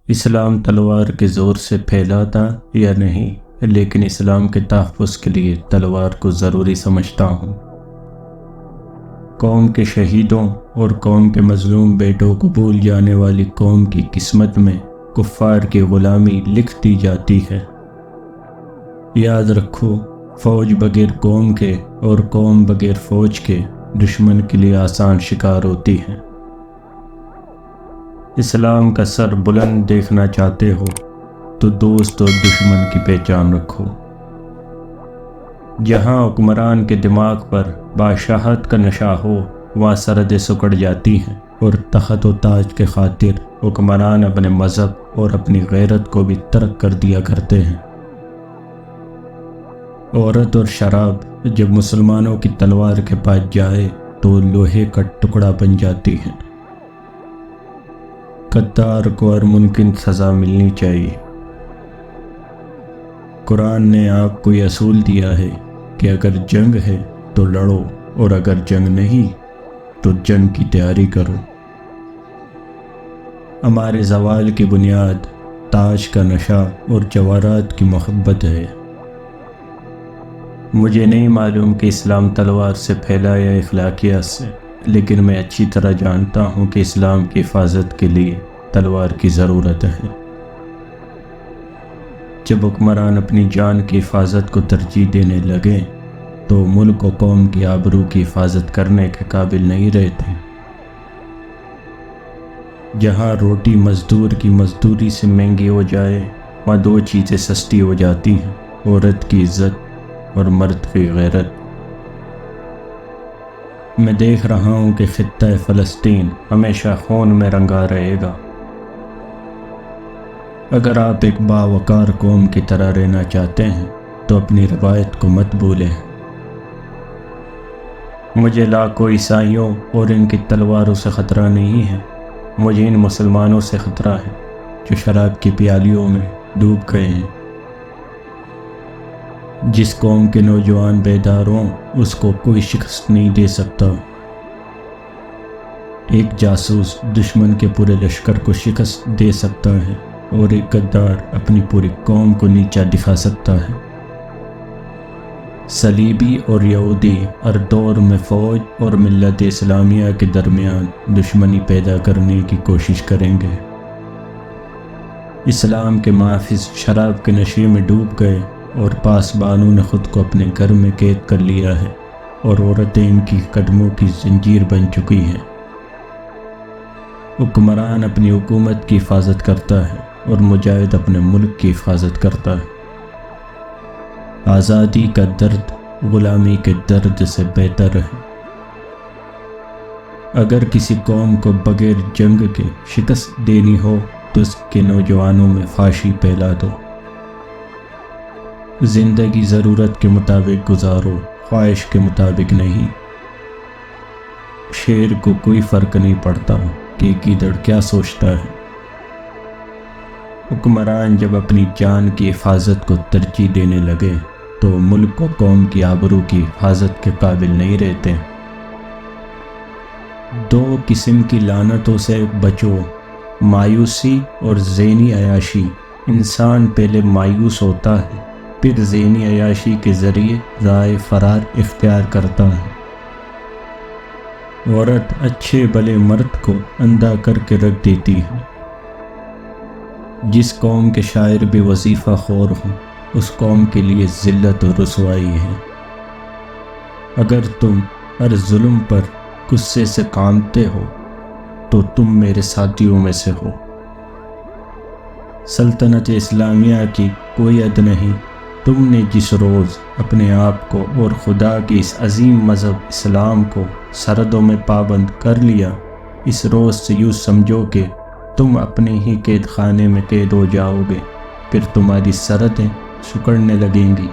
اسلام تلوار کے زور سے پھیلا تھا یا نہیں، لیکن اسلام کے تحفظ کے لیے تلوار کو ضروری سمجھتا ہوں۔ قوم کے شہیدوں اور قوم کے مظلوم بیٹوں کو بھول جانے والی قوم کی قسمت میں کفار کی غلامی لکھ دی جاتی ہے۔ یاد رکھو، فوج بغیر قوم کے اور قوم بغیر فوج کے دشمن کے لیے آسان شکار ہوتی ہے۔ اسلام کا سر بلند دیکھنا چاہتے ہو تو دوست اور دشمن کی پہچان رکھو۔ جہاں حکمران کے دماغ پر بادشاہت کا نشہ ہو، وہاں سرحدیں سکڑ جاتی ہیں اور تخت و تاج کے خاطر حکمران اپنے مذہب اور اپنی غیرت کو بھی ترک کر دیا کرتے ہیں۔ عورت اور شراب جب مسلمانوں کی تلوار کے پاس جائے تو لوہے کا ٹکڑا بن جاتی ہے۔ غدار کو ہر ممکن سزا ملنی چاہیے۔ قرآن نے آپ کو یہ اصول دیا ہے کہ اگر جنگ ہے تو لڑو، اور اگر جنگ نہیں تو جنگ کی تیاری کرو۔ ہمارے زوال کی بنیاد تاج کا نشہ اور جواہرات کی محبت ہے۔ مجھے نہیں معلوم کہ اسلام تلوار سے پھیلا یا اخلاقیات سے، لیکن میں اچھی طرح جانتا ہوں کہ اسلام کی حفاظت کے لیے تلوار کی ضرورت ہے۔ جب حکمران اپنی جان کی حفاظت کو ترجیح دینے لگے تو ملک و قوم کی آبرو کی حفاظت کرنے کے قابل نہیں رہتے۔ جہاں روٹی مزدور کی مزدوری سے مہنگی ہو جائے، وہاں دو چیزیں سستی ہو جاتی ہیں: عورت کی عزت اور مرد کی غیرت۔ میں دیکھ رہا ہوں کہ خطہ فلسطین ہمیشہ خون میں رنگا رہے گا۔ اگر آپ ایک باوقار قوم کی طرح رہنا چاہتے ہیں تو اپنی روایت کو مت بھولیں۔ مجھے لاکھوں عیسائیوں اور ان کی تلواروں سے خطرہ نہیں ہے، مجھے ان مسلمانوں سے خطرہ ہے جو شراب کی پیالیوں میں ڈوب گئے ہیں۔ جس قوم کے نوجوان بیدار ہوں اس کو کوئی شکست نہیں دے سکتا۔ ایک جاسوس دشمن کے پورے لشکر کو شکست دے سکتا ہے، اور ایک غدار اپنی پوری قوم کو نیچا دکھا سکتا ہے۔ صلیبی اور یہودی ہر دور میں فوج اور ملت اسلامیہ کے درمیان دشمنی پیدا کرنے کی کوشش کریں گے۔ اسلام کے محافظ شراب کے نشے میں ڈوب گئے اور پاسبانوں نے خود کو اپنے گھر میں قید کر لیا ہے، اور عورتیں ان کی قدموں کی زنجیر بن چکی ہیں۔ حکمران اپنی حکومت کی حفاظت کرتا ہے اور مجاہد اپنے ملک کی حفاظت کرتا ہے۔ آزادی کا درد غلامی کے درد سے بہتر ہے۔ اگر کسی قوم کو بغیر جنگ کے شکست دینی ہو تو اس کے نوجوانوں میں فحاشی پھیلا دو۔ زندگی ضرورت کے مطابق گزارو، خواہش کے مطابق نہیں۔ شیر کو کوئی فرق نہیں پڑتا کہ گیدڑ کیا سوچتا ہے۔ حکمران جب اپنی جان کی حفاظت کو ترجیح دینے لگے تو ملک و قوم کی آبرو کی حفاظت کے قابل نہیں رہتے۔ دو قسم کی لعنتوں سے بچو: مایوسی اور ذہنی عیاشی۔ انسان پہلے مایوس ہوتا ہے، پھر ذہنی عیاشی کے ذریعے راہ فرار اختیار کرتا ہے۔ عورت اچھے بھلے مرد کو اندھا کر کے رکھ دیتی ہے۔ جس قوم کے شاعر بھی وظیفہ خور ہوں، اس قوم کے لیے ذلت و رسوائی ہے۔ اگر تم ہر ظلم پر غصے سے کانپتے ہو تو تم میرے ساتھیوں میں سے ہو۔ سلطنت اسلامیہ کی کوئی حد نہیں۔ تم نے جس روز اپنے آپ کو اور خدا کی اس عظیم مذہب اسلام کو سرحدوں میں پابند کر لیا، اس روز سے یوں سمجھو کہ تم اپنے ہی قید خانے میں قید ہو جاؤ گے، پھر تمہاری سرحدیں سکڑنے لگیں گی۔